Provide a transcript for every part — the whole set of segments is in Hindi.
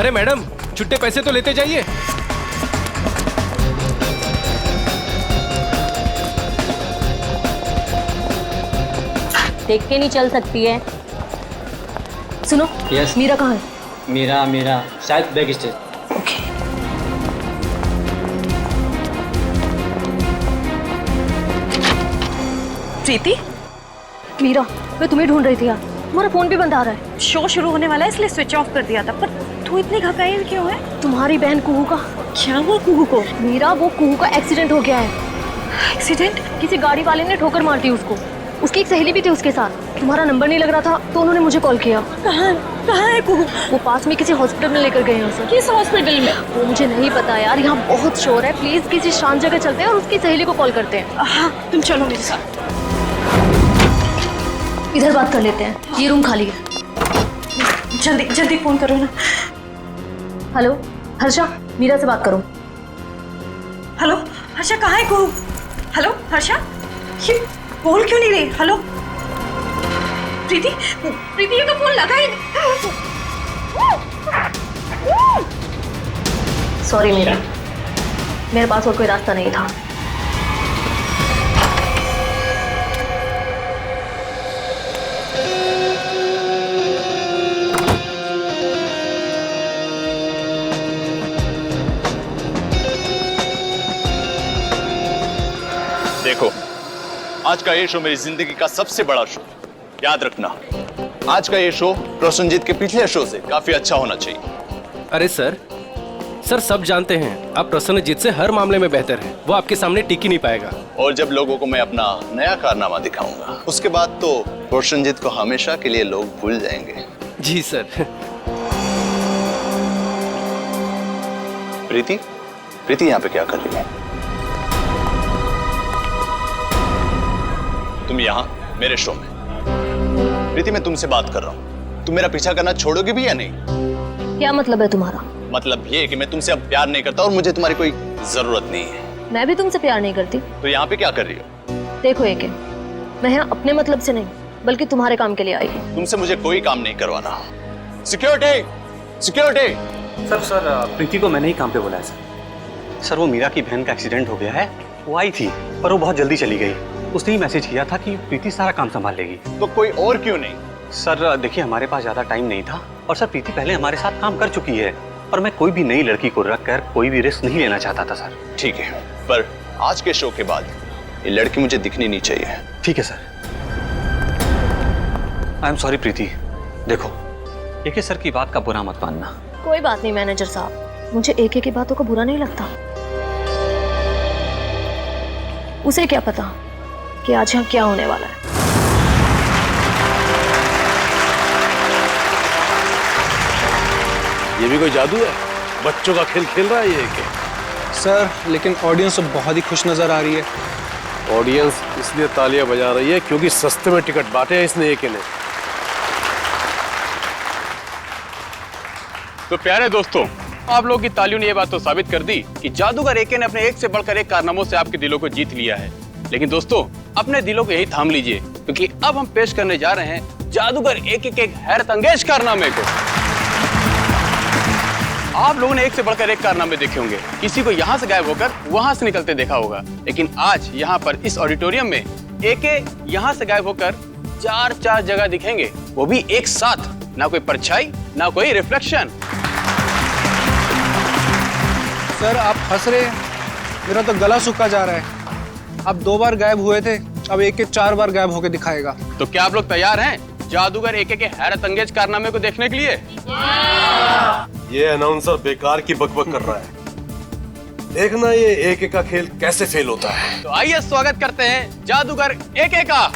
अरे मैडम, छुट्टे पैसे तो लेते जाइए। देख के नहीं चल सकती है। सुनो, यस। मीरा कहाँ है? मेरा शायद बैक स्टेज। ओके। प्रीति, मीरा, मैं तुम्हें ढूंढ रही थी यार। तुम्हारा फोन भी बंद आ रहा है। शो शुरू होने वाला है इसलिए स्विच ऑफ कर दिया था। पर तू इतनी घबराई क्यों है? तुम्हारी बहन कुहू का। क्या हुआ कुहू को? मीरा, वो कुहू का एक्सीडेंट हो गया है। एक्सीडेंट? किसी गाड़ी वाले ने ठोकर मार दी उसको। उसकी एक सहेली भी थी उसके साथ। तुम्हारा नंबर नहीं लग रहा था तो उन्होंने मुझे कॉल किया। कहाँ है कुहू? वो पास में किसी हॉस्पिटल में लेकर गए हैं उसे। किस हॉस्पिटल में? वो मुझे नहीं पता यार, यहाँ बहुत शोर है। प्लीज किसी शांत जगह चलते हैं और उसकी सहेली को कॉल करते हैं। हाँ, तुम चलो मेरे साथ। इधर बात कर लेते हैं, ये रूम खाली है। जल्दी जल्दी फोन करो ना। हेलो हर्षा, मीरा से बात करो। हेलो हर्षा, कहाँ है कुहू? हेलो हर्षा, ये बोल क्यों नहीं रही? हेलो प्रीति, प्रीति ये तो फोन लगा ही नहीं। सॉरी मीरा, मेरे पास और कोई रास्ता नहीं था। देखो, आज का ये शो मेरी जिंदगी का सबसे बड़ा शो। याद रखना, आज का ये शो प्रसन्नजीत के पिछले शो से काफी अच्छा होना चाहिए। अरे सर, सब जानते हैं आप प्रसन्नजीत से हर मामले में बेहतर हैं। वो आपके सामने टिक ही नहीं पाएगा। और जब लोगों को मैं अपना नया कारनामा दिखाऊंगा, उसके बाद तो प्रसन्नजीत को हमेशा के लिए लोग भूल जाएंगे। जी सर। प्रीति, प्रीति यहाँ पे क्या कर रही है? तुम यहाँ मेरे शो में। प्रीति, मैं तुमसे बात कर रहा हूँ। तुम मेरा पीछा करना छोड़ोगे भी या नहीं? क्या मतलब है तुम्हारा? मतलब ये कि मैं तुमसे अब प्यार नहीं करता और मुझे तुम्हारी कोई जरूरत नहीं है। मैं भी तुमसे प्यार नहीं करती। तो यहाँ पे क्या कर रही हो? देखो एके, मैं यहाँ अपने मतलब से नहीं बल्कि तुम्हारे काम के लिए आई हूँ। तुमसे मुझे कोई काम नहीं करवाना। Security, security. सर प्रीति को मैंने ही काम पे बुलाया सर। वो मीरा की बहन का एक्सीडेंट हो गया है। वो आई थी पर वो बहुत जल्दी चली गई। उसने ही मैसेज किया था कि प्रीति सारा काम संभाल लेगी। तो कोई और क्यों नहीं? सर देखिए, हमारे पास ज्यादा टाइम नहीं था और सर प्रीति पहले हमारे साथ काम कर चुकी है और मैं कोई भी नई लड़की को रखकर कोई भी रिस्क नहीं लेना चाहता था सर। ठीक है, पर आज के शो के बाद ये लड़की मुझे दिखनी नहीं चाहिए। ठीक है सर। आई एम सॉरी प्रीति। देखो, एके सर की बात का बुरा मत मानना। कोई बात नहीं मैनेजर साहब, मुझे एके की बातों का बुरा नहीं लगता। उसे क्या पता कि आज यहाँ क्या होने वाला है। ये भी कोई जादू है? बच्चों का खेल खेल रहा है ये क्या? सर लेकिन ऑडियंस तो बहुत ही खुश नजर आ रही है। ऑडियंस इसलिए तालियां बजा रही है क्योंकि सस्ते में टिकट बांटे हैं इसने एक ने। तो प्यारे दोस्तों, आप लोगों की तालियों ने ये बात तो साबित कर दी कि जादूगर एके ने अपने एक से बढ़कर एक कारनामों से आपके दिलों को जीत लिया है। लेकिन दोस्तों, अपने दिलों को यही थाम लीजिए क्योंकि अब हम पेश करने जा रहे हैं जादूगर एके के एक हैरत अंगेज कारनामे को। आप लोगों ने एक से बढ़कर एक कारनामे देखे होंगे। किसी को यहाँ से गायब होकर वहां से निकलते देखा होगा, लेकिन आज यहाँ पर इस ऑडिटोरियम में एके यहाँ से गायब होकर चार जगह दिखेंगे, वो भी एक साथ। ना कोई परछाई, ना कोई रिफ्लेक्शन। सर आप हंस रहे हैं, मेरा तो गला सूखा जा रहा है। आप 2 बार गायब हुए थे, अब एक 4 बार गायब होकर दिखाएगा। तो क्या आप लोग तैयार हैं जादूगर एके के हैरत अंगेज कारनामे को देखने के लिए? ये अनाउंसर बेकार की बकबक कर रहा है। देखना ये एक का खेल कैसे फेल होता है। तो आइए स्वागत करते हैं जादूगर एके का।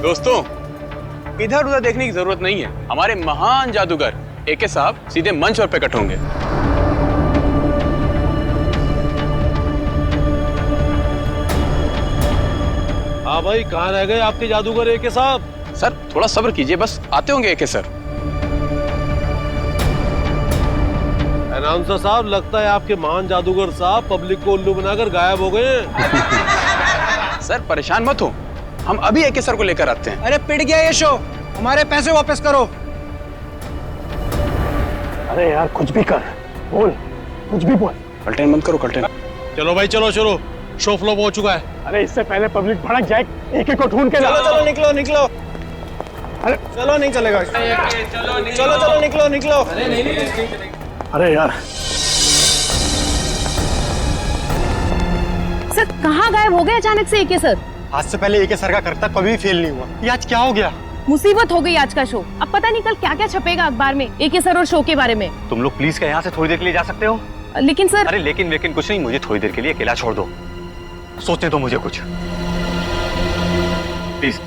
दोस्तों, इधर उधर देखने की जरूरत नहीं है। हमारे महान जादूगर एके साहब सीधे मंच पर प्रकट होंगे। हाँ भाई, कहाँ रह गए आपके जादूगर एके साहब? सर थोड़ा सब्र कीजिए, बस आते होंगे एके सर। अनाउंसर साहब, लगता है आपके महान जादूगर साहब पब्लिक को उल्लू बनाकर गायब हो गए हैं। सर परेशान मत हो, हम अभी एके सर को लेकर आते हैं। अरे पिट गया ये शो, हमारे पैसे वापस करो। अरे यार कुछ भी कर, बोल, कुछ भी बोल। कल्टेन मत करो, कल्टेन। चलो भाई, चलो चलो, शो फ्लॉप हो चुका है। अरे इससे पहले पब्लिक भड़क जाए, एक को ढूंढ के ला। चलो चलो निकलो निकलो। अरे चलो नहीं चलेगा। चलो चलो निकलो निकलो। अरे यार, सर कहाँ गायब हो गए अचानक से एके सर? आज से पहले एके सर का करतब कभी फेल नहीं हुआ, ये आज क्या हो गया? मुसीबत हो गई आज का शो। अब पता नहीं कल क्या क्या छपेगा अखबार में एके सर और शो के बारे में। तुम लोग प्लीज क्या यहाँ से थोड़ी देर के लिए जा सकते हो? लेकिन सर। अरे लेकिन कुछ नहीं, मुझे थोड़ी देर के लिए अकेला छोड़ दो, सोचने दो मुझे कुछ, प्लीज।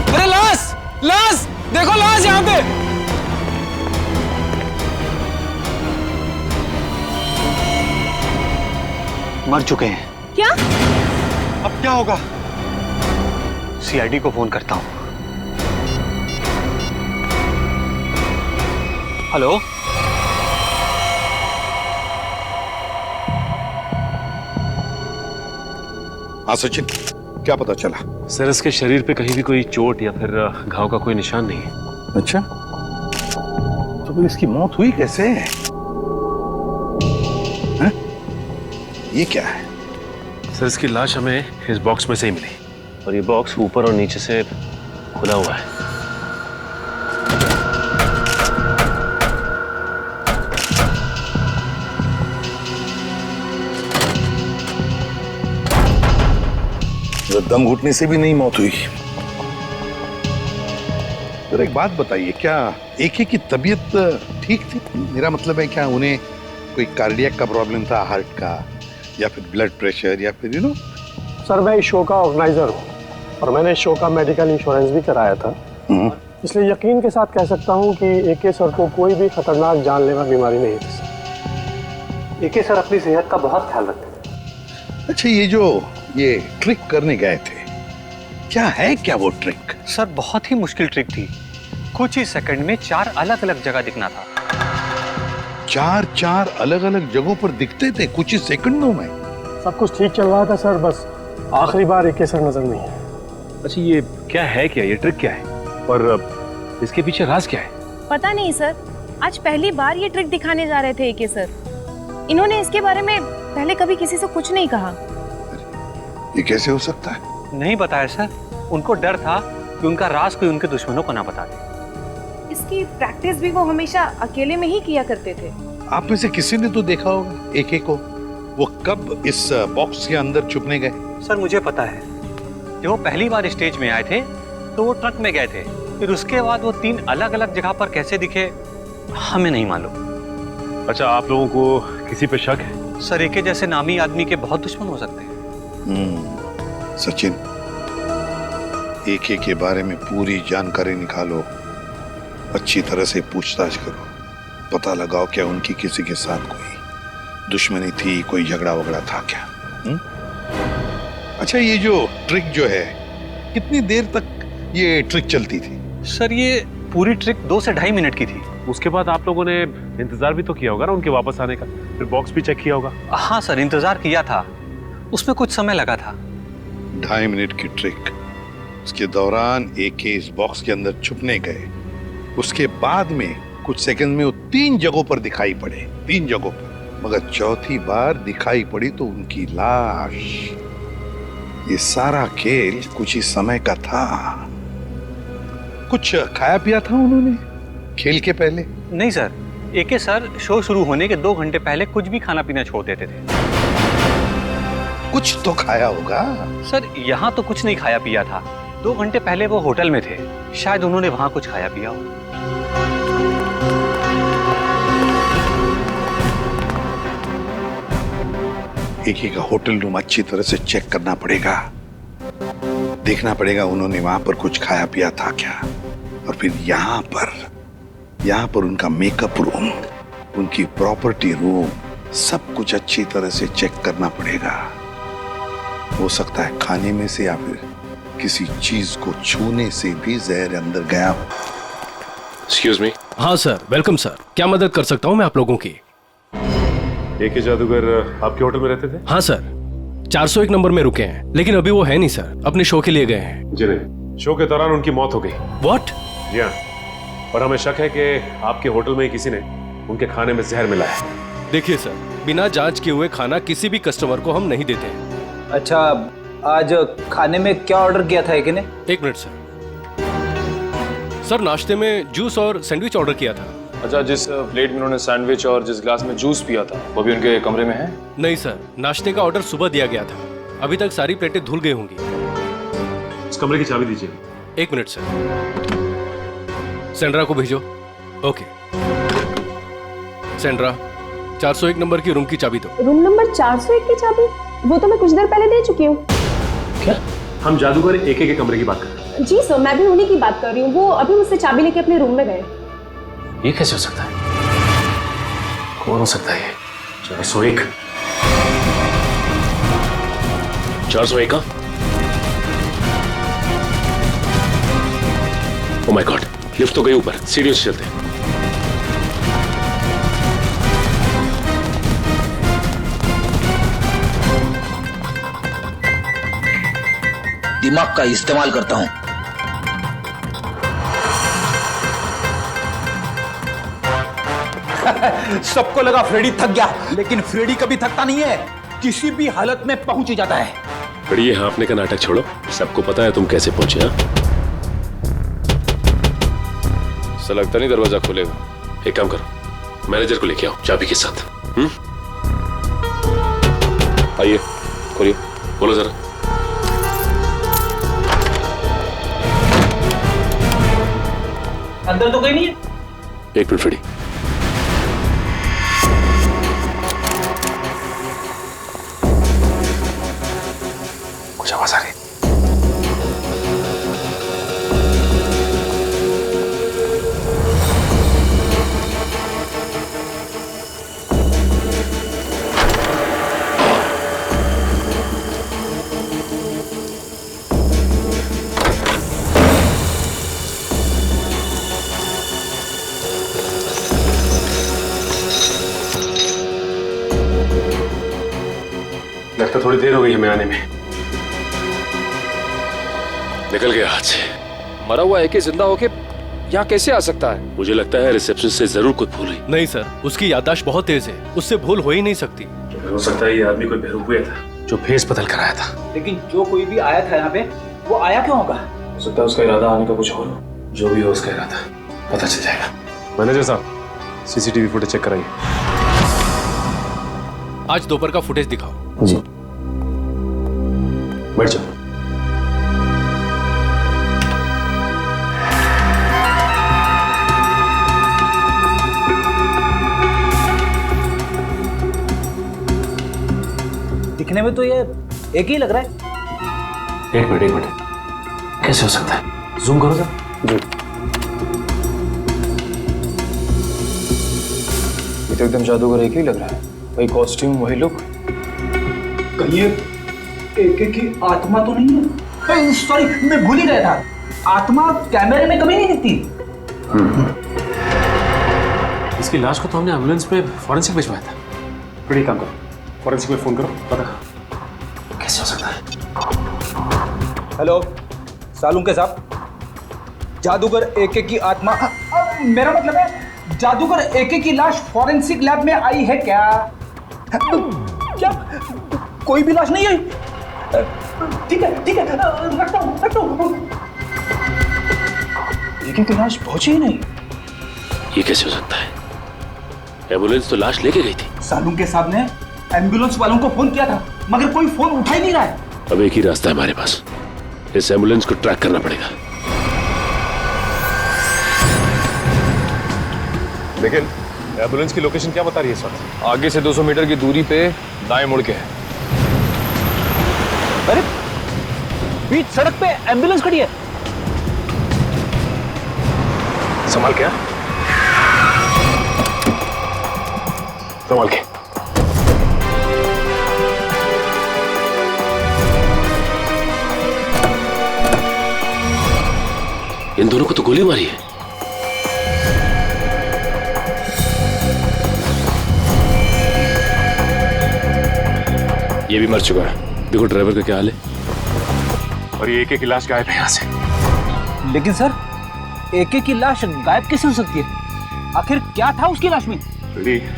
अरे लाश, लाश देखो, लाश यहाँ पे। मर चुके हैं। क्या? अब क्या होगा? सीआईडी को फोन करता हूँ। हेलो, हाँ सचिन, क्या पता चला? सर इसके शरीर पे कहीं भी कोई चोट या फिर घाव का कोई निशान नहीं है। अच्छा, तो फिर इसकी मौत हुई कैसे? हैं? ये क्या है? सर इसकी लाश हमें इस बॉक्स में से ही मिली, और ये बॉक्स ऊपर और नीचे से खुला हुआ है। दम घुटने से भी नहीं मौत हुई। तो एक बात बताइए, क्या एके की तबीयत ठीक थी? मेरा मतलब है, क्या उन्हें कोई कार्डियक का प्रॉब्लम था, हार्ट का, या फिर ब्लड प्रेशर, या फिर सर मैं इस शो का ऑर्गेनाइजर हूँ और मैंने इस शो का मेडिकल इंश्योरेंस भी कराया था, इसलिए यकीन के साथ कह सकता हूँ कि एके सर को कोई भी खतरनाक जानलेवा बीमारी नहीं थी। एके सर अपनी सेहत का बहुत ख्याल रखते हैं। अच्छा, ये ट्रिक करने गए थे, क्या है क्या वो ट्रिक? सर बहुत ही मुश्किल ट्रिक थी, कुछ ही सेकंड में 4 अलग अलग जगह दिखना था। 4 अलग अलग जगहों पर दिखते थे कुछ ही सेकंडों में? सब कुछ ठीक चल रहा था सर, बस आखिरी बार एके सर नजर नहीं है। अच्छा ये क्या है, क्या ये ट्रिक क्या है, और इसके पीछे राज क्या है? पता नहीं सर, आज पहली बार ये ट्रिक दिखाने जा रहे थे एके सर। इन्होंने इसके बारे में पहले कभी किसी से कुछ नहीं कहा। ये कैसे हो सकता है? नहीं बताया सर, उनको डर था कि उनका राज कोई उनके दुश्मनों को ना बता दे। इसकी प्रैक्टिस भी वो हमेशा अकेले में ही किया करते थे। आप में से किसी ने तो देखा होगा एके को, वो कब इस बॉक्स के अंदर छुपने गए? सर मुझे पता है, जब वो पहली बार स्टेज में आए थे तो वो ट्रक में गए थे, फिर उसके बाद वो 3 अलग अलग जगह पर कैसे दिखे हमें नहीं मालूम। अच्छा, आप लोगों को किसी पे शक है? सर एके जैसे नामी आदमी के बहुत दुश्मन हो सकते हैं। सचिन, एके के बारे में पूरी जानकारी निकालो, अच्छी तरह से पूछताछ करो, पता लगाओ क्या उनकी किसी के साथ कोई दुश्मनी थी, कोई झगड़ा वगड़ा था क्या? अच्छा, ये जो ट्रिक जो है, कितनी देर तक ये ट्रिक चलती थी? सर ये पूरी ट्रिक 2 से 2.5 मिनट की थी। उसके बाद आप लोगों ने इंतजार भी तो किया होगा ना उनके वापस आने का, फिर बॉक्स भी चेक किया होगा? हाँ सर, इंतजार किया था, उसमें कुछ समय लगा था। 2.5 मिनट की ट्रिक, उसके दौरान एके इस बॉक्स के अंदर छुपने गए, उसके बाद में कुछ सेकंड में वो 3 जगहों पर दिखाई पड़े, 3 जगहों पर, मगर चौथी बार दिखाई पड़ी तो उनकी लाश। ये सारा खेल कुछ ही समय का था। कुछ खाया पिया था उन्होंने खेल के पहले? नहीं सर, एके सर शो शुरू होने के 2 घंटे पहले कुछ भी खाना पीना छोड़ देते थे। कुछ तो खाया होगा। सर यहाँ तो कुछ नहीं खाया पिया था। 2 घंटे पहले वो होटल में थे, शायद उन्होंने वहां कुछ खाया पिया हो। एक का होटल रूम अच्छी तरह से चेक करना पड़ेगा, देखना पड़ेगा उन्होंने वहां पर कुछ खाया पिया था क्या। और फिर यहाँ पर उनका मेकअप रूम, उनकी प्रॉपर्टी रूम, सब कुछ अच्छी तरह से चेक करना पड़ेगा। हो सकता है खाने में से या फिर किसी चीज को छूने से भी जहर अंदर गया हो। Excuse me. हाँ सर, वेलकम सर। क्या मदद कर सकता हूँ मैं आप लोगों की? AK जादूगर आपके होटल में रहते थे? हाँ सर, 401 नंबर में रुके हैं, लेकिन अभी वो है नहीं सर, अपने शो के लिए गए हैं। जी नहीं, शो के दौरान उनकी मौत हो गई। व्हाट? जी हाँ, और हमें शक है कि आपके होटल में ही किसी ने उनके खाने में जहर मिला है। देखिए सर, बिना जांच किए हुए खाना किसी भी कस्टमर को हम नहीं देते हैं। अच्छा, आज खाने में क्या ऑर्डर किया था एक ने? 1 मिनट सर। सर नाश्ते में जूस और सैंडविच ऑर्डर किया था। अच्छा, जिस प्लेट में उन्होंने सैंडविच और जिस ग्लास में जूस पिया था वो भी उनके कमरे में है? नहीं सर, नाश्ते का ऑर्डर सुबह दिया गया था, अभी तक सारी प्लेटें धुल गई होंगी। इस कमरे की चाबी दीजिए। 1 मिनट सर, सेंड्रा को भेजो। ओके सेंड्रा, 401 नंबर की रूम की चाबी दो। रूम नंबर 401 की चाबी? वो तो मैं कुछ देर पहले दे चुकी हूँ। क्या? हम जादूगर AK के कमरे की बात कर रहे हैं। जी सर, मैं भी उन्हीं की बात कर रही हूँ। वो अभी मुझसे चाबी लेके अपने रूम में गए। ये कैसे हो सकता है? कौन हो सकता है ये? 401? 401 का? ओह माय गॉड, लिफ्ट तो गई ऊपर, सीढ़ियों से चलते हैं। दिमाग का इस्तेमाल करता हूं। सबको लगा फ्रेडी थक गया, लेकिन फ्रेडी कभी थकता नहीं है, किसी भी हालत में पहुंच ही जाता है। बड़ी ये हाँफने का नाटक छोड़ो, सबको पता है तुम कैसे पहुंचे। हाँ, ऐसा लगता नहीं दरवाजा खोलेगा। एक काम करो, मैनेजर को लेके आओ चाबी के साथ। आइए, खोलिए, बोलो जरा। अंदर तो कोई नहीं है। 1 मिनट फ्रेडी। कुछ आवाज आ रही। लगता थोड़ी देर हो गई हमें आने में। निकल गया हाथ से। मरा हुआ AK जिंदा होके यहाँ कैसे आ सकता है? मुझे लगता है रिसेप्शन से जरूर कोई भूल हुई। नहीं सर, उसकी याददाश्त बहुत तेज है, उससे भूल हो ही नहीं सकती। हो सकता है ये आदमी कोई बेवकूफ था जो भेस बदल कर आया था। लेकिन जो कोई भी आया था यहाँ पे, वो आया क्यों होगा? हो सकता है उसका इरादा आने का कुछ और हो। जो भी हो उसका इरादा पता चल जाएगा। मैनेजर साहब, CCTV फुटेज चेक कराइए। आज दोपहर का फुटेज दिखाओ। जी। बैठ जाओ। दिखने में तो ये एक ही लग रहा है। एक मिनट, कैसे हो सकता है? जूम करो सर। जी। ये तो एकदम जादूगर एक ही लग रहा है। वही कॉस्ट्यूम, वही लुक। कहीं AK की आत्मा तो नहीं है? सॉरी, मैं भूल ही गया था। आत्मा कैमरे में कभी नहीं दिखती। इसकी लाश को तो हमने एम्बुलेंस पे फॉरेंसिक भिजवाया था। बड़ी काम करो, फॉरेंसिक में फोन करो, पता कैसे हो सकता है। हेलो सालुंके साहब, जादूगर AK की आत्मा, मेरा मतलब है जादूगर AK की लाश फॉरेंसिक लैब में आई है क्या? क्या कोई भी लाश नहीं आई? ठीक है, रखता हूँ। AK की लाश पहुंची ही नहीं। ये कैसे हो सकता है? एम्बुलेंस तो लाश लेके गई थी। सालुंके साहब ने एम्बुलेंस वालों को फोन किया था, मगर कोई फोन उठा ही नहीं रहा है। अब एक ही रास्ता है हमारे पास, इस एम्बुलेंस को ट्रैक करना पड़ेगा। लेकिन एम्बुलेंस की लोकेशन क्या बता रही है सर? आगे से 200 मीटर की दूरी पे दाएं मुड़ के है। अरे बीच सड़क पे एम्बुलेंस खड़ी है। संभाल के, संभाल के। इन दोनों को तो गोली मारी है। ये भी मर चुका है। देखो ड्राइवर का क्या हाल है। और ये एके की लाश गायब है यहां से। लेकिन सर, एके की लाश गायब कैसे हो सकती है? आखिर क्या था उसकी लाश में?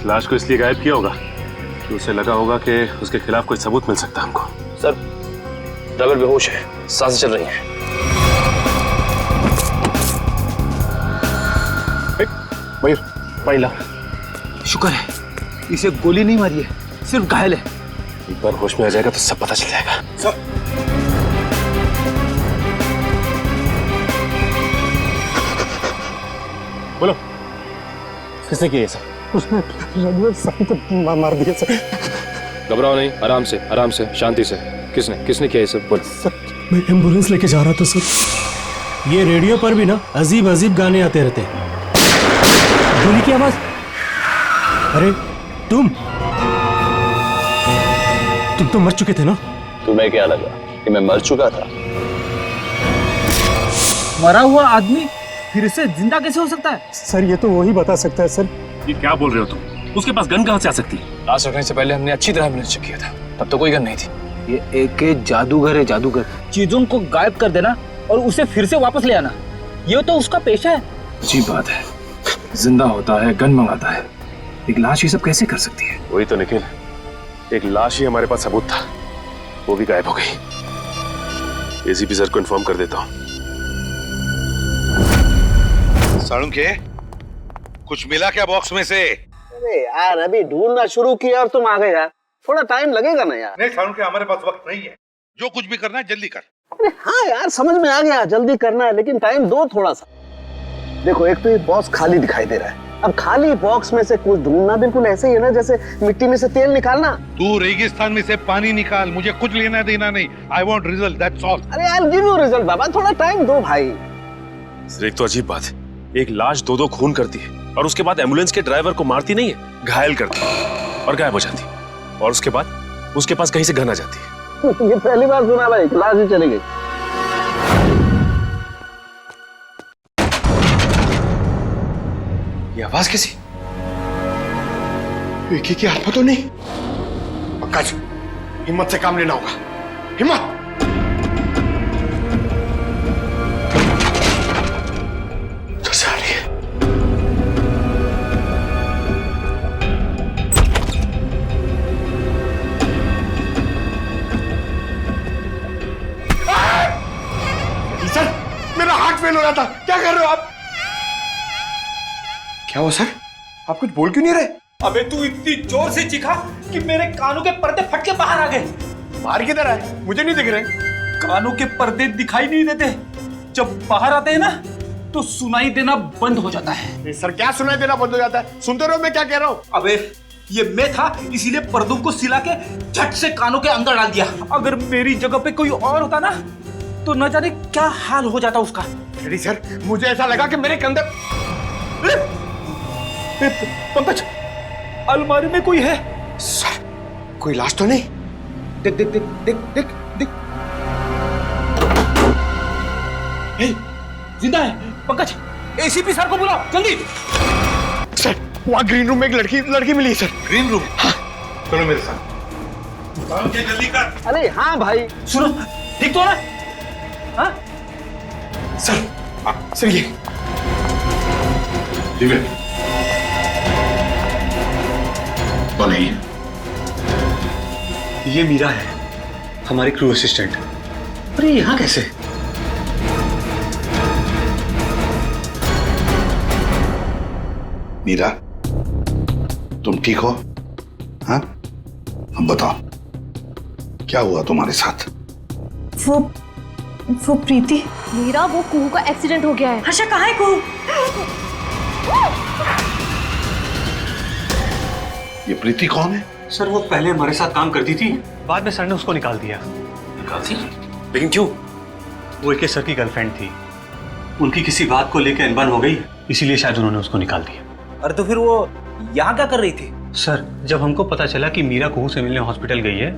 लाश को इसलिए गायब किया होगा कि उसे लगा होगा कि उसके खिलाफ कोई सबूत मिल सकता है हमको। सर, ड्राइवर बेहोश है, सांसें चल रही हैं। मयूर, पानी ला। शुक्र है इसे गोली नहीं मारी है, सिर्फ घायल है। एक बार होश में आ जाएगा तो सब पता चल जाएगा। सर, बोलो, किसने किया ये सब? उसने रघुवीर साहब को मार दिया सर। घबराओ नहीं, आराम से, आराम से, शांति से। किसने किया ये सब? बोलो। सर, मैं एम्बुलेंस लेके जा रहा था सर। ये रेडियो पर भी ना अजीब अजीब गाने आते रहते हैं। गोली की आवाज। अरे तुम तो मर चुके थे ना? तुम्हें क्या लगा कि मैं मर चुका था? मरा हुआ आदमी फिर से जिंदा कैसे हो सकता है? सर ये तो वही बता सकता है सर। ये क्या बोल रहे हो तुम? उसके पास गन कहां से आ सकती है? लाश रखने से पहले हमने अच्छी तरह एम्बुलेंस चेक किया था, तब तो कोई गन नहीं थी। ये एके जादूगर है, जादूगर। चीजों को गायब कर देना और उसे फिर से वापस ले आना, ये तो उसका पेशा है। अजीब बात है, जिंदा होता है, गन मंगाता है, एक लाश ये सब कैसे कर सकती है? वही तो निखिल, एक लाश ही हमारे पास सबूत था, वो भी गायब हो गई। एसीपी सर को इन्फॉर्म कर देता हूँ। साळुंखे, कुछ मिला क्या बॉक्स में से? अरे यार अभी ढूंढना शुरू किया और तुम आ गए यार, थोड़ा टाइम लगेगा ना यार। नहीं साळुंखे, हमारे पास वक्त नहीं है, जो कुछ भी करना है जल्दी कर। अरे हाँ यार समझ में आ गया, जल्दी करना है लेकिन टाइम दो थोड़ा सा। देखो एक तो ये बॉक्स खाली दिखाई दे रहा है, अब खाली बॉक्स में से कुछ ढूंढना बिल्कुल ऐसे ही है ना जैसे मिट्टी में से तेल निकालना। तू रेगिस्तान में से पानी निकाल, मुझे कुछ लेना देना नहीं। I want result, that's all. अरे यार गिव यू रिजल्ट बाबा, थोड़ा टाइम दो भाई। सर एक तो अजीब बात है, एक लाश दो खून करती है और उसके बाद एम्बुलेंस के ड्राइवर को मारती नहीं है, घायल करती है और गायब हो जाती है। और उसके बाद उसके पास कहीं से गन आ जाती है। ये पहली बार सुना भाई, लाश ही चली गई। ये आवाज कैसी? एके की आत्मा तो नहीं? पंकज, हिम्मत से काम लेना होगा, हिम्मत। जैसे आ रही है। सर, मेरा हार्ट फेल हो रहा था, क्या कर रहे हो आप? क्या हुआ सर? आप कुछ बोल क्यों नहीं रहे? अबे तू इतनी जोर से चीखा कि मेरे कानों के पर्दे फट के बाहर आ गए। बाहर किधर आए? मुझे नहीं दिख रहे। कानों के पर्दे दिखाई नहीं देते, जब बाहर आते हैं ना तो सुनाई देना बंद हो जाता है। सर क्या सुनाई देना बंद हो जाता है? सुनते रहो मैं क्या कह रहा हूँ। अबे ये मैं था, इसीलिए पर्दों को सिला के झट से कानों के अंदर डाल दिया। अगर मेरी जगह पे कोई और होता ना तो न जाने क्या हाल हो जाता उसका। रेडी सर, मुझे ऐसा लगा कि मेरे कंधे। पंकज, अलमारी में कोई है। सर कोई लाश तो नहीं? देख देख देख देख देख देख, जिंदा है। पंकज, एसीपी सर को बुलाओ जल्दी। सर वहाँ ग्रीन रूम में एक लड़की मिली है सर। Green room? हाँ। चलो मेरे साथ। जल्दी कर। अरे हाँ भाई। सुनो, ठीक तो ना? हाँ? सर ये ठीक है। कौन है ये मीरा है, हमारी क्रू असिस्टेंट। अरे यहाँ कैसे? मीरा, तुम ठीक हो? हाँ, अब बताओ क्या हुआ तुम्हारे साथ? वो प्रीति। मीरा, वो कुहू का एक्सीडेंट हो गया है। हर्षा कहाँ है कुहू? ये प्रीति कौन है? सर वो पहले हमारे साथ काम करती थी, बाद में सर ने उसको निकाल दिया। निकाल दी? लेकिन क्यों? वो एके सर की गर्लफ्रेंड थी, उनकी किसी बात को लेकर अनबन हो गई, इसीलिए शायद उन्होंने उसको निकाल दिया। अरे तो फिर वो यहाँ क्या कर रही थी? सर जब हमको पता चला कि मीरा कुहू से मिलने हॉस्पिटल गई है,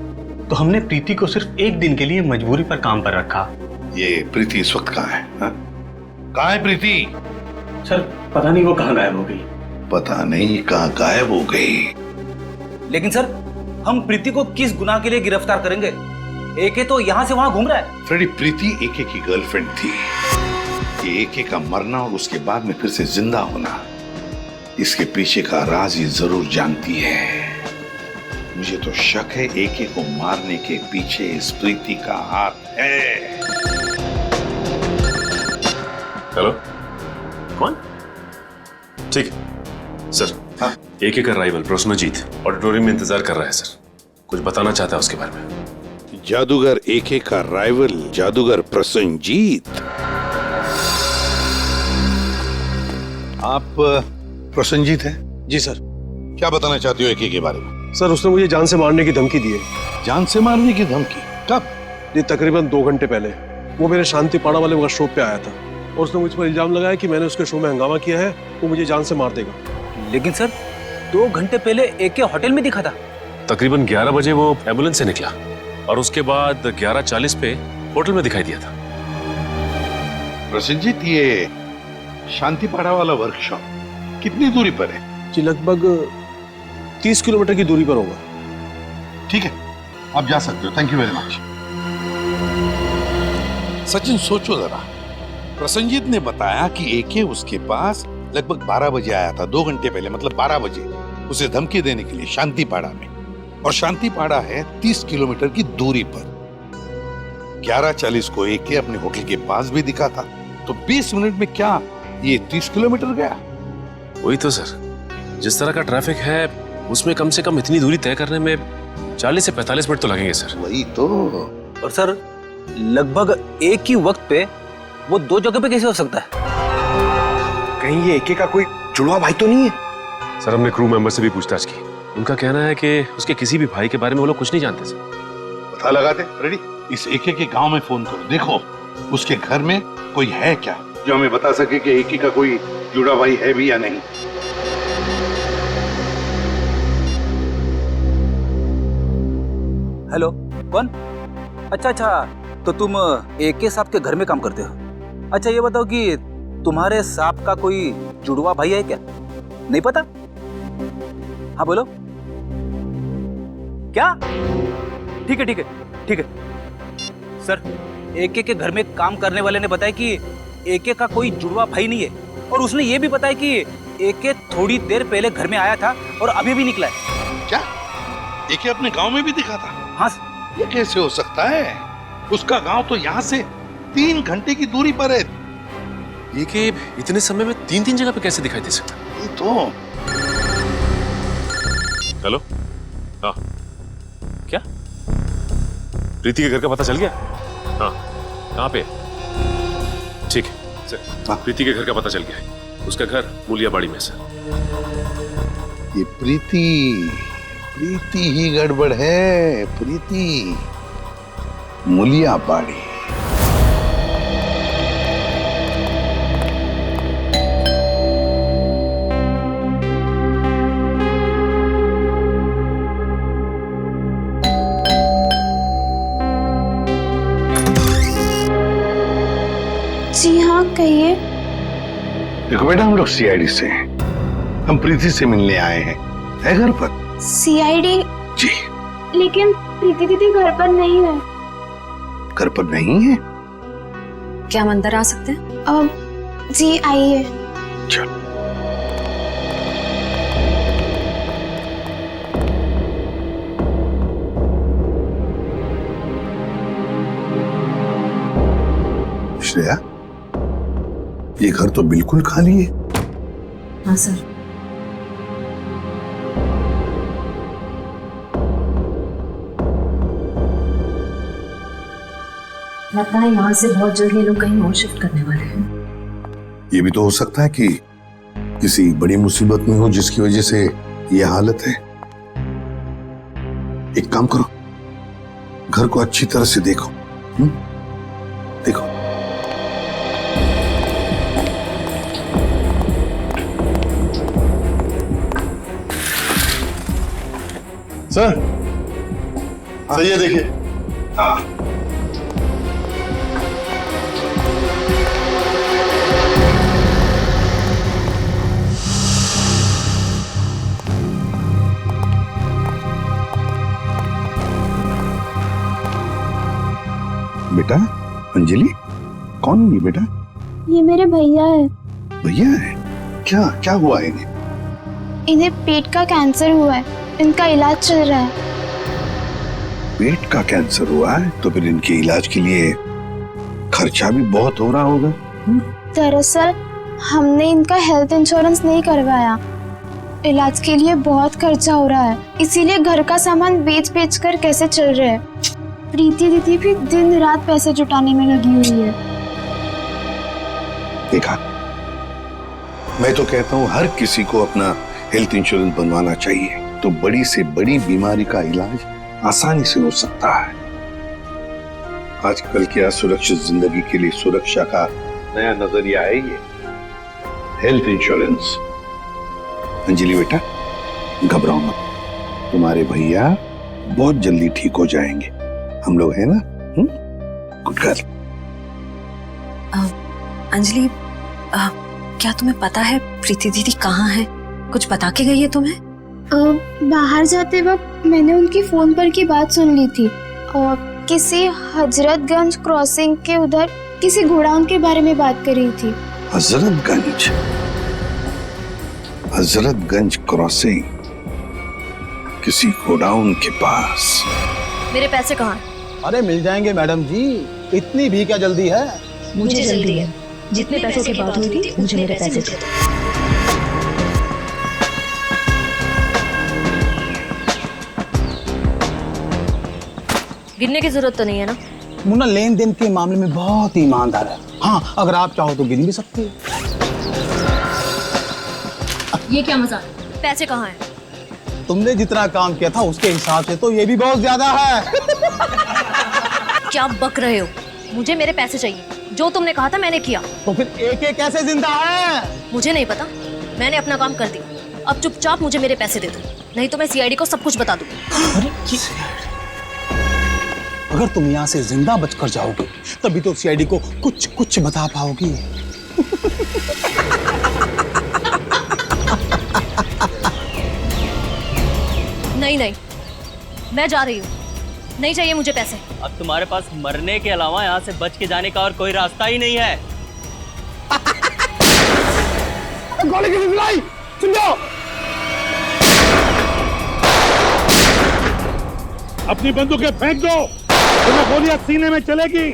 तो हमने प्रीति को सिर्फ एक दिन के लिए मजबूरी पर काम पर रखा। ये प्रीति इस वक्त कहाँ है? कहाँ है प्रीति? सर पता नहीं वो कहाँ गायब हो गई। पता नहीं कहाँ गायब हो गई। लेकिन सर हम प्रीति को किस गुनाह के लिए गिरफ्तार करेंगे? एके तो यहाँ से वहाँ घूम रहा है। फ्रेडी, प्रीति एके की गर्लफ्रेंड थी। ये एके का मरना और उसके बाद में फिर से जिंदा होना, इसके पीछे का राज ये जरूर जानती है। मुझे तो शक है एके को मारने के पीछे इस प्रीति का हाथ है। हेलो, कौन? ठीक है सर। हाँ? एके का राइवल प्रसन्नजीत ऑडिटोरियम में इंतजार कर रहा है सर, कुछ बताना चाहता है उसके बारे में। जादूगर एके का राइवल जादूगर प्रसन्नजीत? आप प्रसन्नजीत हैं? जी सर। क्या बताना चाहते हो एके के बारे में? सर उसने मुझे जान से मारने की धमकी दी है। जान से मारने की धमकी? कब? ये तकरीबन 2 घंटे पहले। वो मेरे शांति पाड़ा वाले वर्कशॉप पे आया था और उसने मुझ पर इल्जाम लगाया कि मैंने उसके शो में हंगामा किया है, वो मुझे जान से मार देगा। लेकिन सर 2 घंटे पहले एके होटल में दिखा था। तकरीबन 11 बजे वो एम्बुलेंस से निकला और उसके बाद 11:40 पे होटल में दिखाई दिया था। प्रसन्नजीत, ये शांतिपाड़ा वाला वर्कशॉप कितनी दूरी पर है? जी लगभग 30 किलोमीटर की दूरी पर होगा। ठीक है, आप जा सकते हो। Thank you very much. Sachin सोचो जरा, प्रसन्नजीत ने बताया कि एके उसके पास लगभग 12 बजे आया था, 2 घंटे पहले, मतलब 12 बजे उसे धमकी देने के लिए शांतिपाड़ा में। और शांतिपाड़ा है 30 किलोमीटर की दूरी पर। 11:40 को एके अपने होटल के पास भी दिखा था, तो 20 मिनट में क्या ये 30 किलोमीटर गया? वही तो सर, जिस तरह का ट्रैफिक है उसमें कम से कम इतनी दूरी तय करने में 40 से 45 मिनट तो लगेंगे सर। वही तो। और सर लगभग एक ही वक्त पे वो 2 जगह पे कैसे हो सकता है? कहीं ये एके का कोई जुड़वा भाई तो नहीं है? सर हमने क्रू मेंबर से भी पूछताछ की, उनका कहना है कि उसके किसी भी भाई के बारे में वो लोग कुछ नहीं जानते सर। पता लगाते। रेडी, इस एके के गांव में फोन करो, देखो उसके घर में कोई है क्या जो हमें बता सके कि एके का कोई जुड़ा भाई है भी या नहीं। हेलो, कौन? अच्छा, तो तुम एके साहब के घर में काम करते हो। अच्छा ये बताओ कि तुम्हारे साहब का कोई जुड़वा भाई है क्या? नहीं पता? हाँ बोलो। क्या? ठीक है। सर एके के घर में काम करने वाले ने बताया कि एके का कोई जुड़वा भाई नहीं है, और उसने ये भी बताया कि एके थोड़ी देर पहले घर में आया था और अभी भी निकला है। क्या एके अपने गांव में भी दिखा था? हाँ। ये कैसे हो सकता है? उसका गांव तो यहाँ से 3 घंटे की दूरी पर है। ये कि इतने समय में 3 जगह पे कैसे दिखाई दे सकता? ये तो। हेलो, हाँ क्या प्रीति के घर का पता चल गया? हाँ, कहाँ पे? ठीक है सर, प्रीति के घर का पता चल गया है। उसका घर मूलियाबाड़ी में सर। ये प्रीति ही गड़बड़ है। प्रीति मूलियाबाड़ी। जी हाँ, कहिए। देखो बेटा, हम लोग सीआईडी से हैं। हम प्रीति से मिलने आए हैं। है घर पर? सीआईडी? जी। लेकिन प्रीति दीदी घर पर नहीं है। घर पर नहीं है? क्या हम अंदर आ सकते हैं? जी आइए। चलो। श्रेया, ये घर तो बिल्कुल खाली है। हाँ सर। लगता है यहाँ से बहुत जल्द ये लोग कहीं और शिफ्ट करने वाले हैं। ये भी तो हो सकता है कि किसी बड़ी मुसीबत में हो जिसकी वजह से ये हालत है। एक काम करो, घर को अच्छी तरह से देखो। देखो। सर सही है, देखिए। हाँ। बेटा अंजलि, कौन है ये बेटा? ये मेरे भैया है। भैया है? क्या क्या हुआ है इन्हें? इन्हें पेट का कैंसर हुआ है, इनका इलाज चल रहा है। पेट का कैंसर हुआ है तो फिर इनके इलाज के लिए खर्चा भी बहुत हो रहा होगा। दरअसल हमने इनका हेल्थ इंश्योरेंस नहीं करवाया, इलाज के लिए बहुत खर्चा हो रहा है, इसीलिए घर का सामान बेच बेच कर कैसे चल रहे हैं। प्रीति दीदी भी दिन रात पैसे जुटाने में लगी हुई है। देखा, मैं तो कहता हूँ हर किसी को अपना हेल्थ इंश्योरेंस बनवाना चाहिए, तो बड़ी से बड़ी बीमारी का इलाज आसानी से हो सकता है। आजकल की असुरक्षित जिंदगी के लिए सुरक्षा का नया नजरिया है ये हेल्थ इंश्योरेंस। अंजलि बेटा घबराओ मत, तुम्हारे भैया बहुत जल्दी ठीक हो जाएंगे, हम लोग हैं ना। Good girl. अंजलि, क्या तुम्हें पता है प्रीति दीदी कहाँ है? कुछ बता के गई है तुम्हें? बाहर जाते वक्त मैंने उनकी फोन पर की बात सुन ली थी। किसी हजरतगंज क्रॉसिंग के उधर किसी गोडाउन के बारे में बात कर रही थी। हजरतगंज क्रॉसिंग, किसी गोडाउन के पास। मेरे पैसे कहाँ हैं? अरे मिल जाएंगे मैडम जी, इतनी भी क्या जल्दी है? मुझे जल्दी है। जितने पैसों की बात हुई थी मुझे मेरे पैसे चाहिए। गिनने की जरूरत तो नहीं है ना? मुन्ना लेन देन के मामले में बहुत ईमानदार है। हाँ, अगर आप चाहो तो गिन भी सकती है। ये क्या मजाक? पैसे कहाँ हैं? तुमने जितना काम किया था उसके हिसाब से तो ये भी बहुत ज्यादा है। क्या बक रहे हो? मुझे मेरे पैसे चाहिए, जो तुमने कहा था मैंने किया। तो फिर एक कैसे जिंदा है? मुझे नहीं पता, मैंने अपना काम कर दिया। अब चुपचाप मुझे मेरे पैसे दे दो, नहीं तो मैं सीआईडी को सब कुछ बता दूंगी। अगर तुम यहाँ से जिंदा बचकर जाओगे तभी तो सीआईडी को कुछ कुछ बता पाओगी। नहीं नहीं, मैं जा रही हूँ, नहीं चाहिए मुझे पैसे। अब तुम्हारे पास मरने के अलावा यहाँ से बच के जाने का और कोई रास्ता ही नहीं है। गोली की सिलाई, सुन जाओ। अपनी बंदूकें फेंक दो, तुम्हें गोलियां सीने में चलेगी।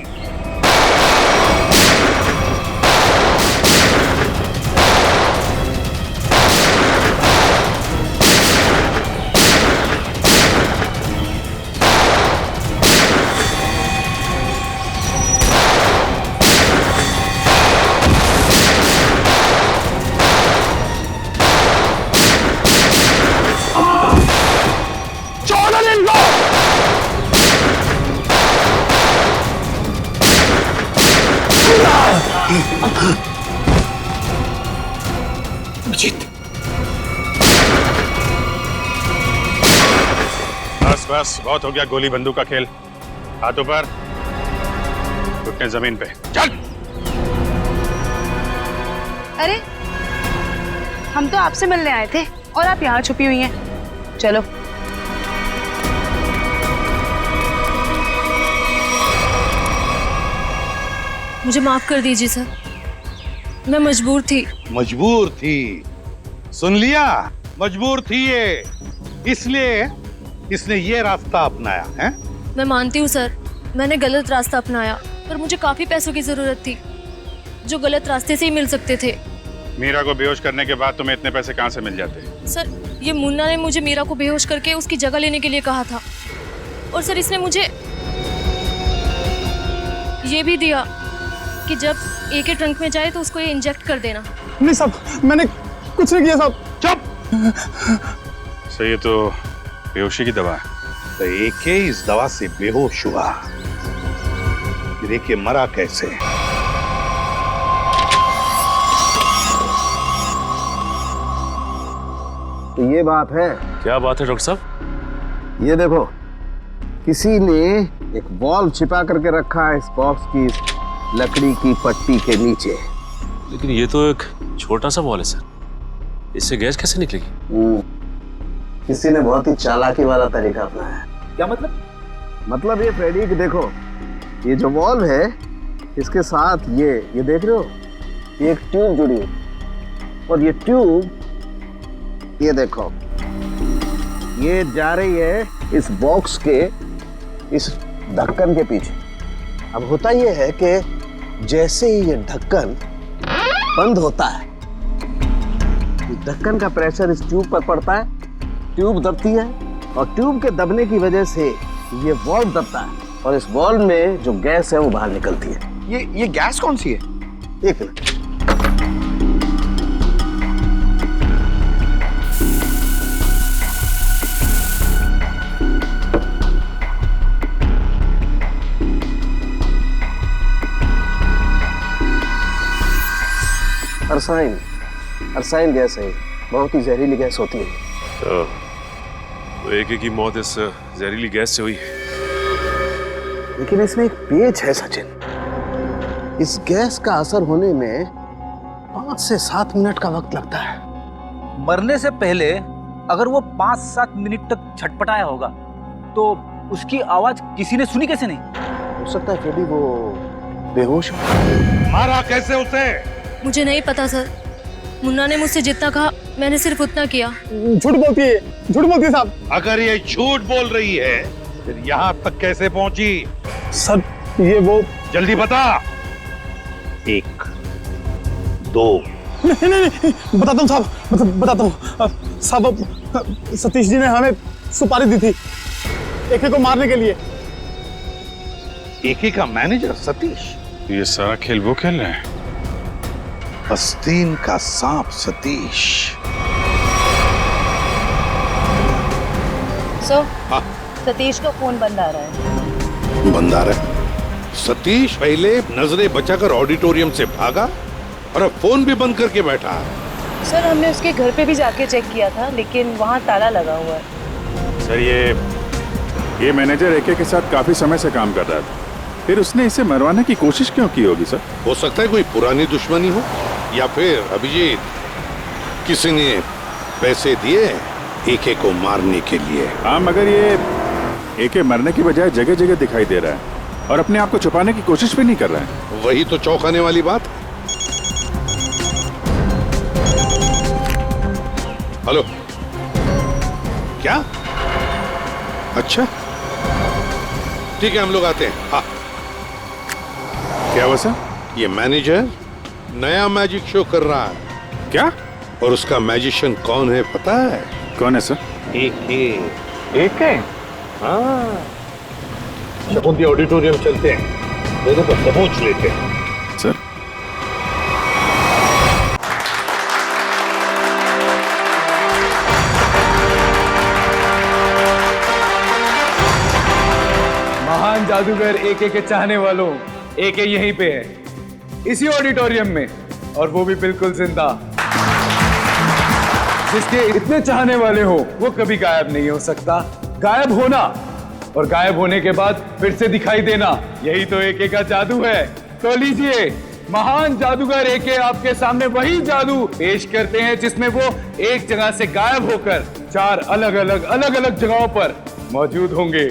बस बस, बहुत हो गया गोली बंदूक का खेल। हाथों पर, घुटने जमीन पे, चल। अरे हम तो आपसे मिलने आए थे और आप यहाँ छुपी हुई हैं। चलो। मुझे माफ कर दीजिए सर, मैं मजबूर थी। मजबूर थी? सुन लिया, मजबूर थी ये, इसलिए इसने ये रास्ता अपनाया है। मैं मानती हूँ सर, मैंने गलत रास्ता अपनाया, पर मुझे काफी पैसों की जरूरत थी जो गलत रास्ते से ही मिल सकते थे। मीरा को बेहोश करने के बाद तुम्हें इतने पैसे कहाँ से मिल जाते? सर, ये मुन्ना ने मुझे मीरा को बेहोश करके उसकी जगह लेने के लिए कहा था, और सर इसने मुझे ये भी दिया कि जब AK ट्रंक में जाए तो उसको ये इंजेक्ट कर देना। नहीं साहब, मैंने कुछ नहीं किया साहब। चुप। सही है, तो बेहोशी की दवा है। तो एके इस दवा से बेहोश हुआ, फिर एके मरा कैसे? तो ये बात है। क्या बात है डॉक्टर साहब? ये देखो, किसी ने एक बॉल्ब छिपा करके रखा है इस बॉक्स की इस लकड़ी की पट्टी के नीचे। लेकिन ये तो एक छोटा सा बॉल है सर, इससे गैस कैसे निकलेगी? किसी ने बहुत ही चालाकी वाला तरीका अपनाया है। क्या मतलब? मतलब ये फ्रेडी कि देखो, ये जो बॉल्ब है इसके साथ ये देख रहे हो, ये एक ट्यूब जुड़ी है और ये ट्यूब, ये देखो, ये जा रही है इस बॉक्स के इस ढक्कन के पीछे। अब होता ये है कि जैसे ही ये ढक्कन बंद होता है, ढक्कन का प्रेशर इस ट्यूब पर पड़ता है, ट्यूब दबती है और ट्यूब के दबने की वजह से ये वॉल्व दबता है और इस वॉल्व में जो गैस है वो बाहर निकलती है। ये गैस कौन सी है? एक मिनट। अरसाइन गैस है, बहुत ही जहरीली गैस होती है। तो AK की मौत इस जहरीली गैस से हुई है। लेकिन इसमें एक पेच है सचिन, इस गैस का असर होने में 5 से 7 मिनट का वक्त लगता है। मरने से पहले अगर वो 5-7 मिनट तक छटपटाया होगा तो उसकी आवाज किसी ने सुनी कैसे नहीं? हो सकता है फ्रेडी वो बेहोश हो। मारा कैसे उसे? मुझे नहीं पता सर, मुन्ना ने मुझसे जितना कहा मैंने सिर्फ उतना किया। झूठ बोलती है साहब। अगर ये झूठ बोल रही है फिर यहाँ तक कैसे पहुंची? सर ये वो, जल्दी बता। 1 2 नहीं बताता हूँ साहब, बताता हूँ साहब। सतीश जी ने हमें सुपारी दी थी एके को मारने के लिए। एके का मैनेजर सतीश? ये सारा खेल वो खेल रहे हैं। आस्तीन का सांप सतीश। सतीश का फोन बंद आ रहा है। बंद आ रहा है? सतीश पहले नजरें बचाकर ऑडिटोरियम से भागा और अब फोन भी बंद करके बैठा। सर हमने उसके घर पे भी जाके चेक किया था लेकिन वहाँ ताला लगा हुआ है। सर ये मैनेजर एके के साथ काफी समय से काम कर रहा था, फिर उसने इसे मरवाने की कोशिश क्यों की होगी सर? हो सकता है कोई पुरानी दुश्मनी हो या फिर अभिजीत किसी ने पैसे दिए एके को मारने के लिए। हाँ, मगर ये एके मरने की बजाय जगह जगह दिखाई दे रहा है और अपने आप को छुपाने की कोशिश भी नहीं कर रहा है। वही तो चौंकाने वाली बात। हेलो, क्या? अच्छा ठीक है, हम लोग आते हैं। हाँ, क्या हुआ सर? ये मैनेजर नया मैजिक शो कर रहा है। क्या? और उसका मैजिशियन कौन है पता है? कौन है सर? एके। हाँ, शकुंती ऑडिटोरियम चलते हैं, दोनों को दबोच लेते हैं। सर महान जादूगर एके के चाहने वालों, एके यहीं पे है, इसी ऑडिटोरियम में, और वो भी बिल्कुल जिंदा। जिसके इतने चाहने वाले हो वो कभी गायब नहीं हो सकता। गायब होना और गायब होने के बाद फिर से दिखाई देना, यही तो एके का जादू है। तो लीजिए, महान जादूगर एके आपके सामने वही जादू पेश करते हैं जिसमें वो एक जगह से गायब होकर 4 अलग अलग जगहों पर मौजूद होंगे।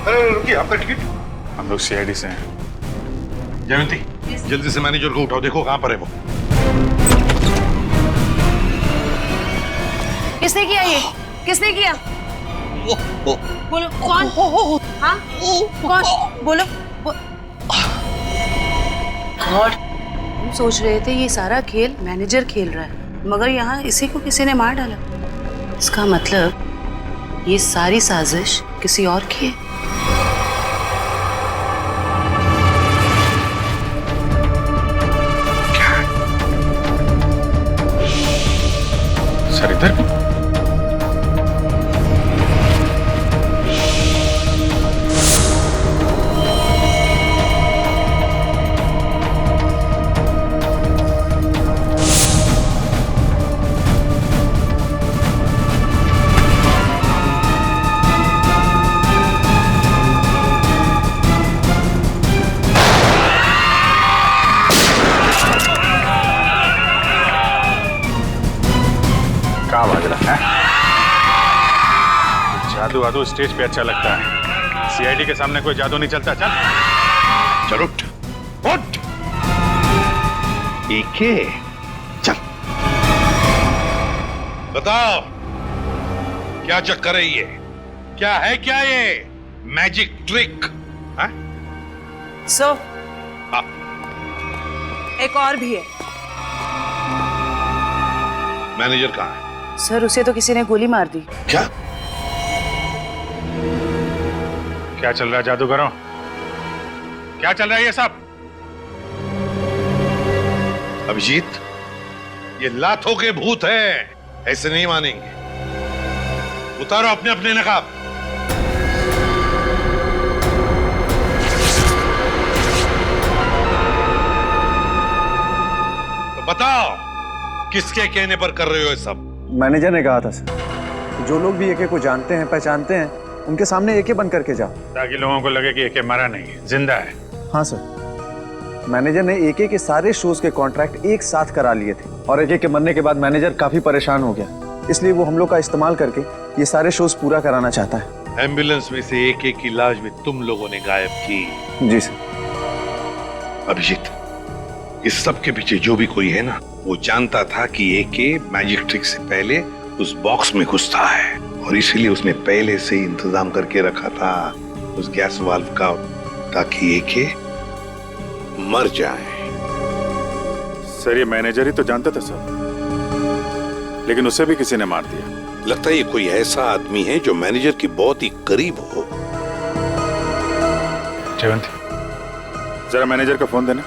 रुकिए, आपका टिकट? हम लोग CID से हैं। जयंती, जल्दी से मैनेजर को उठाओ, देखो कहां पर है वो। किसने किया ये? किसने किया? बोलो कौन? हाँ कौन? बोलो। गॉड, हम सोच रहे थे ये सारा खेल मैनेजर खेल रहा है, मगर यहाँ इसी को किसी ने मार डाला। इसका मतलब ये सारी साजिश किसी और की है। जादू वादू स्टेज पे अच्छा लगता है, सीआईडी के सामने कोई जादू नहीं चलता। चल चल उठ उठ। एके चल बताओ क्या चक्कर है ये? क्या है क्या ये मैजिक ट्रिक? सो एक और भी है। मैनेजर कहाँ है? सर उसे तो किसी ने गोली मार दी। क्या क्या चल रहा है जादूगरों? क्या चल रहा है ये सब? अभिजीत, ये लातों के भूत है, ऐसे नहीं मानेंगे। उतारो अपने अपने नकाब। तो बताओ किसके कहने पर कर रहे हो ये सब? मैनेजर ने कहा था सर, जो लोग भी एके को जानते हैं पहचानते हैं उनके सामने एके बन करके जाओ, ताकि लोगों को लगे कि एके मरा नहीं, जिंदा है। हाँ सर, मैनेजर ने एके के सारे शोज के कॉन्ट्रैक्ट एक साथ करा लिए थे और एके के मरने के बाद मैनेजर काफी परेशान हो गया, इसलिए वो हम लोग का इस्तेमाल करके ये सारे शोज पूरा कराना चाहता है। एम्बुलेंस में से एके की लाश भी तुम लोगों ने गायब की? जी सर। अभिजीत, इस सब के पीछे जो भी कोई है ना, वो जानता था कि एके मैजिक ट्रिक से पहले उस बॉक्स में घुसता है और इसीलिए उसने पहले से ही इंतजाम करके रखा था उस गैस वाल्व का, ताकि एके मर जाए। सर ये मैनेजर ही तो जानता था सब, लेकिन उसे भी किसी ने मार दिया। लगता है ये कोई ऐसा आदमी है जो मैनेजर के बहुत ही करीब हो। जयवंती, जरा मैनेजर का फोन देना।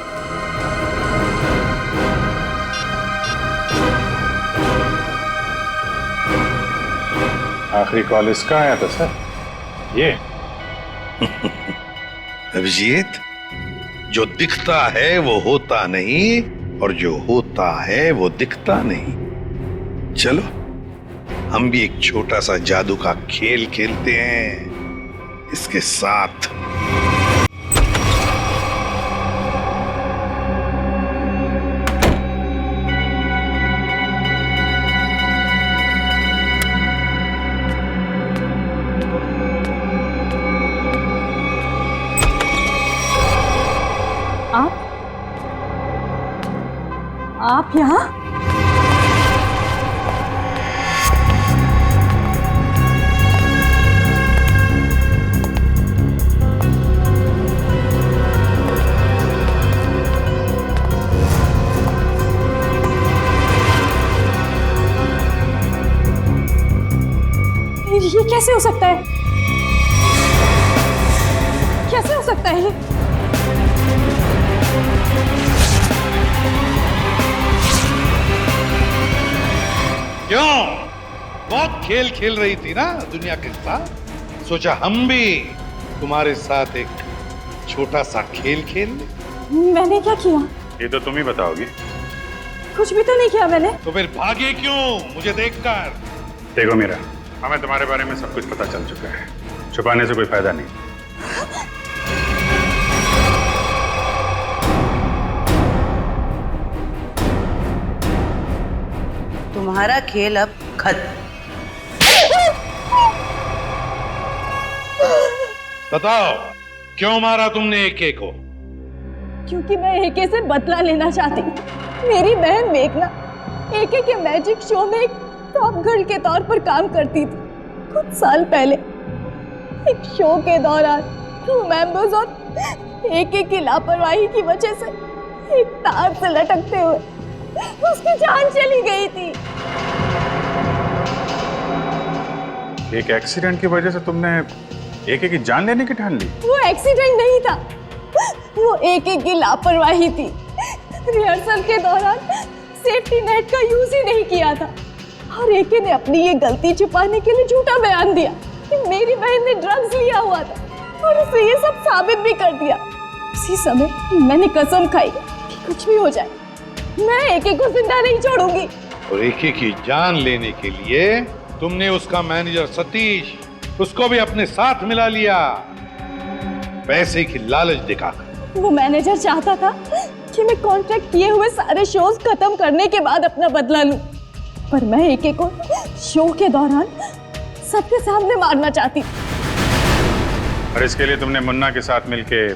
आखिरी कॉल इसका आया था सर। ये अभिजीत, जो दिखता है वो होता नहीं और जो होता है वो दिखता नहीं। चलो हम भी एक छोटा सा जादू का खेल खेलते हैं इसके साथ। आप यहाँ? ये कैसे हो सकता है? कैसे हो सकता है ये? क्यों? बहुत खेल खेल रही थी ना दुनिया के साथ, सोचा हम भी तुम्हारे साथ एक छोटा सा खेल खेल लें। मैंने क्या किया? ये तो तुम ही बताओगी। कुछ भी तो नहीं किया मैंने। तो फिर भागे क्यों मुझे देखकर? देखो मीरा, हमें तुम्हारे बारे में सब कुछ पता चल चुका है, छुपाने से कोई फायदा नहीं। तुम्हारा खेल अब खत्म। बताओ क्यों मारा तुमने एके को? क्योंकि मैं एके से बदला लेना चाहती हूँ। मेरी बहन मेघना एके के मैजिक शो में एक टॉप गर्ल के तौर पर काम करती थी। कुछ साल पहले एक शो के दौरान क्रू मेंबर्स और एके की लापरवाही की वजह से एक तार से लटकते हुए उसकी जान चली गई थी। एक एक्सीडेंट की वजह से तुमने एके की जान लेने की ठान ली? वो एक्सीडेंट नहीं था, वो एके की लापरवाही थी। रिहर्सल के दौरान सेफ्टी नेट का यूज ही नहीं किया था और एके ने अपनी ये गलती छुपाने के लिए झूठा बयान दिया कि मेरी बहन ने ड्रग्स लिया हुआ था और उसे ये सब साबित भी कर दिया। उसी समय मैंने कसम खाई कि कुछ भी हो जाए मैं एके को जिंदा नहीं छोड़ूंगी। और एके की जान लेने के लिए तुमने उसका मैनेजर सतीश, उसको भी अपने साथ मिला लिया, पैसे की लालच दिखाकर। वो मैनेजर चाहता था कि मैं कॉन्ट्रैक्ट किए हुए सारे शोज खत्म करने के बाद अपना बदला लूं, पर मैं एके को शो के दौरान सबके सामने मारना चाहती। और इसके लिए तुमने मुन्ना के साथ मिलके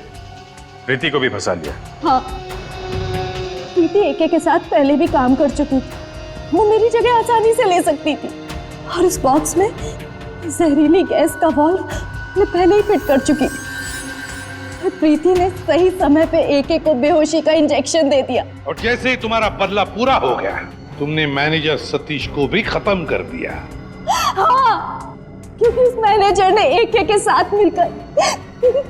प्रीति को भी फंसा लिया। हाँ, प्रीति एके के साथ पहले भी काम कर चुकी थी, वो मेरी जगह आसानी से ले सकती थी। और इस बॉक्स में जहरीली गैस का वॉल्व मैं पहले ही फिट कर चुकी थी। प्रीति ने सही समय पे एके को बेहोशी का इंजेक्शन दे दिया। और जैसे ही तुम्हारा बदला पूरा हो गया, तुमने मैनेजर सतीश को भी खत्म कर दिया। हाँ, क्योंकि उस मैनेजर ने एके के साथ मिलकर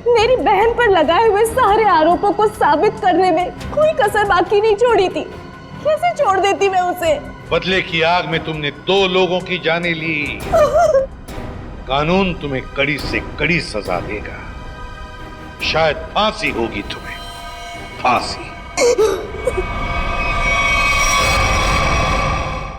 मेरी बहन पर लगाए हुए सारे आरोपों को साबित करने में कोई कसर बाकी नहीं छोड़ी थी। कैसे छोड़ देती मैं उसे? बदले की आग में तुमने 2 लोगों की जानें ली। कानून तुम्हें कड़ी से कड़ी सजा देगा। शायद फांसी होगी तुम्हें, फांसी।